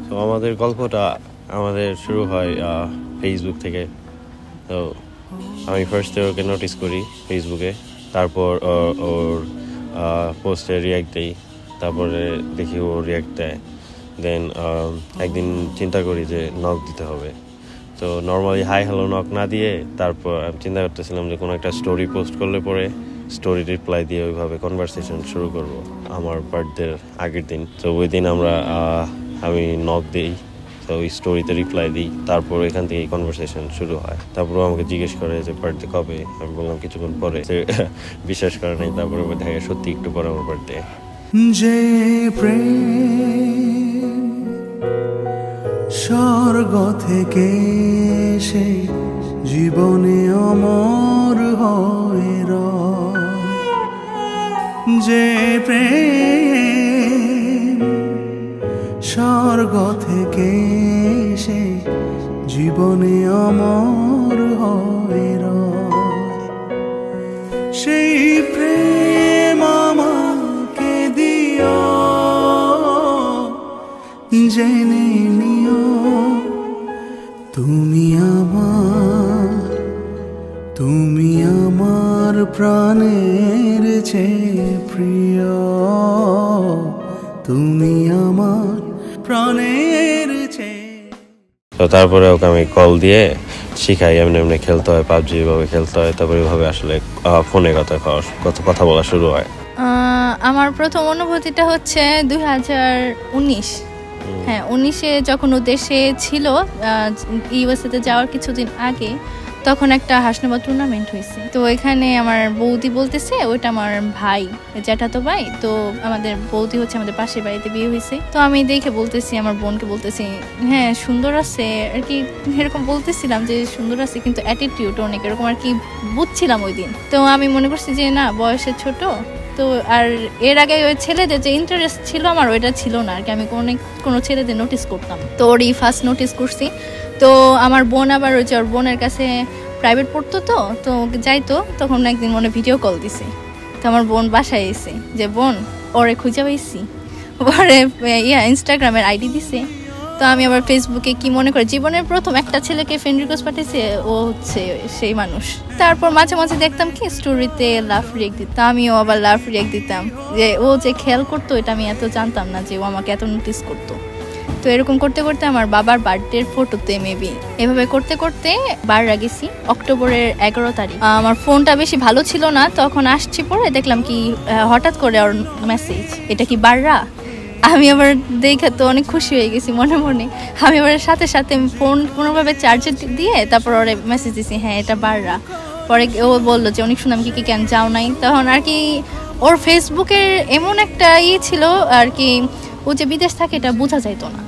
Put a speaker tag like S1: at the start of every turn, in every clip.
S1: তো আমাদের গল্পটা আমাদের শুরু হয় ফেসবুক থেকে। তো আমি ফার্স্টে ওকে নোটিস করি ফেসবুকে, তারপর ওর পোস্টে রিয়াক্ট দিই, তারপরে দেখি ও রিয়াক্ট দেয়। দেন একদিন চিন্তা করি যে নক দিতে হবে। তো নর্মালি হাই হ্যালো নক না দিয়ে তারপর আমি চিন্তা করতেছিলাম যে কোনো একটা স্টোরি পোস্ট করলে পরে স্টোরি রিপ্লাই দিয়ে ওইভাবে কনভারসেশন শুরু করব আমার বার্থডের আগের দিন। তো ওই দিন আমি নক দিই, তো ওই স্টোরিতে রিপ্লাই দিই, তারপর এখান থেকে কনভারসেশন শুরু হয়। তারপর আমাকে জিজ্ঞেস করে যে বার্থডে কবে। আমি বললাম কিছুক্ষণ পরে। বিশ্বাস করে নাই, তারপরে দেখা সত্যি একটু পরে আমার বার্থডে।
S2: যে প্রেম স্বর্গ থেকে সে জীবনে অমর হয়ে রয়, যে প্রেম স্বর্গ থেকে সে জীবনে অমর হয়ে রয়, সেই প্রেম আমাকে দিও, জেনে নিও তুমি আমার প্রাণের চেয়ে প্রিয়, তুমি আমার প্রাণের চেয়ে।
S1: তো তারপরে ওকে আমি কল দিয়ে শিখাই এমনি এমনি খেলতে হয়, পাবজি এভাবে খেলতে হয়। তারপরে এভাবে আসলে ফোনে কথা বলা শুরু হয়।
S3: আমার প্রথম অনুভূতিটা হচ্ছে 2019, হ্যাঁ 19-এ যখন ও দেশে ছিল, ইউএসএতে যাওয়ার কিছুদিন আগে, তখন একটা হাসনাবাদ টুর্নামেন্ট হয়েছে। তো এখানে আমার বৌদি বলতেছে, ওইটা আমার ভাই, জ্যাঠাতো ভাই। তো আমাদের বৌদি হচ্ছে আমাদের পাশের বাড়িতে বিয়ে হয়েছে। তো আমি দেখে বলতেছি, আমার বোনকে বলতেছি, হ্যাঁ সুন্দর আছে আর কি, এরকম বলতেছিলাম যে সুন্দর আছে, কিন্তু অ্যাটিটিউড অনেক এরকম আর কি বুঝছিলাম ওই দিন। তো আমি মনে করছি যে না, বয়সে ছোট। তো আর এর আগে ওই ছেলেদের যে ইন্টারেস্ট ছিল আমার ওইটা ছিল না আর কি, আমি কোনো ছেলেদের নোটিস করতাম। তো ওরই ফার্স্ট নোটিস করছি। তো আমার বোন আবার ওই যে ওর বোনের কাছে প্রাইভেট পড়তো, তো যাইতো, তখন একদিন মনে ভিডিও কল দিছে। তো আমার বোন বাসায় এসে যে বোন ওরে খুঁজে পাইছি, ওরে ইনস্টাগ্রামের আইডি দিছে। তো আমি আবার ফেসবুকে কি মনে করে জীবনের প্রথম একটা ছেলেকে ফ্রেন্ড রিকোয়েস্ট পাঠিয়েছে, ও হচ্ছে সেই মানুষ। তারপর মাঝে মাঝে দেখতাম কি স্টোরিতে লাভ রিয়েক্ট দিতাম, আমিও আবার লাভ রিয়েক্ট দিতাম। যে ও যে খেয়াল করতো এটা আমি এত জানতাম না যে ও আমাকে এত নোটিস করতো। তো এরকম করতে করতে আমার বাবার বার্থডের ফটোতে মেবি এভাবে করতে করতে বাররা গেছি অক্টোবরের 11 তারিখ। আমার ফোনটা বেশি ভালো ছিল না, তখন আসছি পরে দেখলাম কি হঠাৎ করে ওর মেসেজ, এটা কি বাররা। আমি আবার দেখে তো অনেক খুশি হয়ে গেছি মনে মনে। আমি আবার সাথে সাথে ফোন কোনোভাবে চার্জে দিয়ে তারপর ওরে মেসেজ দিছি, হ্যাঁ এটা বাররা। পরে ও বললো যে অনেক শুনলাম কি কেন যাও নাই। তখন আর কি ওর ফেসবুকের এমন একটা ছিল আর কি, ও যে বিদেশ থাকে এটা বোঝা যাইতো না,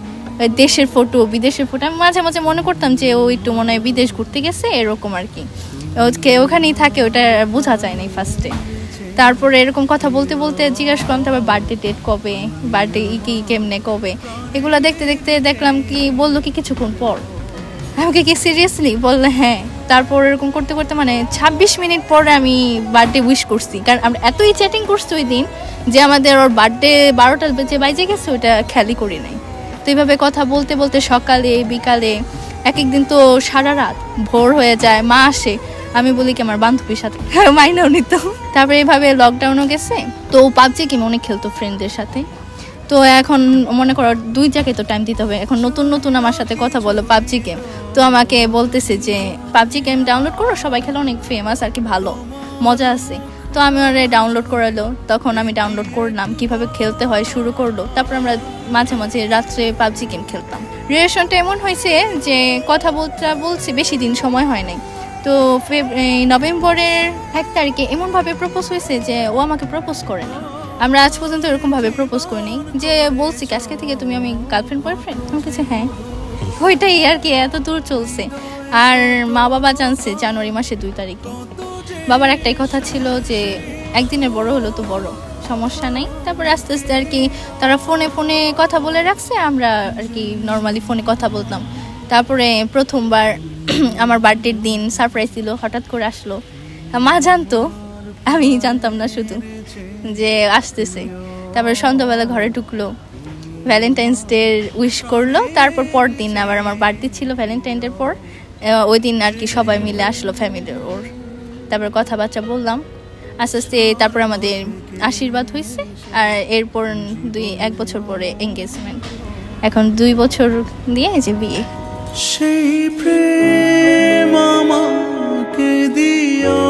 S3: দেশের ফটো বিদেশের ফটো। আমি মাঝে মাঝে মনে করতাম যে ও একটু মনে হয় বিদেশ ঘুরতে গেছে এরকম আর কি, ওখানেই থাকে, ওটা বোঝা যায় নাই ফার্স্টে। তারপরে এরকম কথা বলতে বলতে জিজ্ঞাসা করলাম তারপর বার্থডে ডেট কবে, বার্থডে কি কেমনে কবে, এগুলো দেখতে দেখতে দেখলাম কি বললো কি কিছুক্ষণ পর। আমাকে কি সিরিয়াসলি বললে হ্যাঁ। তারপর এরকম করতে করতে মানে 26 মিনিট পরে আমি বার্থডে উইশ করছি, কারণ আমরা এতই চ্যাটিং করছি ওই দিন যে আমাদের ওর বার্থডে 12টা বাজে গেছে, ওইটা খেয়ালই করি নাই। তো এইভাবে কথা বলতে বলতে সকালে বিকালে এক একদিন তো সারা রাত ভোর হয়ে যায়, মা আসে, আমি বলি কি আমার বান্ধবীর সাথে মাইনাও নিত। তারপরে এইভাবে লকডাউনও গেছে। তো পাবজি গেম অনেক খেলতো ফ্রেন্ডদের সাথে। তো এখন মনে করো 2 জায়গায় তো টাইম দিতে হবে। এখন নতুন নতুন আমার সাথে কথা বলো পাবজি গেম, তো আমাকে বলতেছে যে পাবজি গেম ডাউনলোড করো, সবাই খেলো, অনেক ফেমাস আর কি, ভালো মজা আছে। তো আমি ওরে ডাউনলোড করালো, তখন আমি ডাউনলোড করলাম, কিভাবে খেলতে হয় শুরু করলো। তারপর আমরা মাঝে মাঝে রাত্রে পাবজি গেম খেলতাম। রিলেশনটা এমন হয়েছে যে কথা বলছি বেশি দিন সময় হয় নাই। তো নভেম্বরের 1 তারিখে এমনভাবে প্রপোজ হয়েছে যে ও আমাকে প্রপোজ করে নাই। আমরা আজ পর্যন্ত এরকমভাবে প্রপোজ করিনি যে বলছি আজকে থেকে তুমি আমি গার্লফ্রেন্ড বয়ফ্রেন্ড, আমার কাছে হ্যাঁ ওইটাই আর কি, এত দূর চলছে। আর মা বাবা জানছে জানুয়ারি মাসে 2 তারিখে। বাবার একটাই কথা ছিল যে একদিনের বড় হলো তো বড়, সমস্যা নাই। তারপরে আস্তে আস্তে আর কি তারা ফোনে ফোনে কথা বলে রাখছে, আমরা আর কি নর্মালি ফোনে কথা বলতাম। তারপরে প্রথমবার আমার বার্থডের দিন সারপ্রাইজ ছিল, হঠাৎ করে আসলো। মা জানতো, আমি জানতাম না শুধু যে আসতেছে। তারপরে সন্ধ্যাবেলা ঘরে ঢুকলো, ভ্যালেন্টাইন্স ডে উইশ করলো, তারপর পরদিন আবার আমার বার্থডে ছিল ভ্যালেন্টাইন ডের পর। ওই দিন আর কি সবাই মিলে আসলো ফ্যামিলির ওর, তারপর কথাবার্তা বললাম আস্তে আস্তে, তারপর আমাদের আশীর্বাদ হয়েছে। আর এরপর 1 বছর পরে এঙ্গেজমেন্ট, এখন 2 বছর দিয়ে যে বিয়ে।
S2: সেই প্রেম আমাকে দিও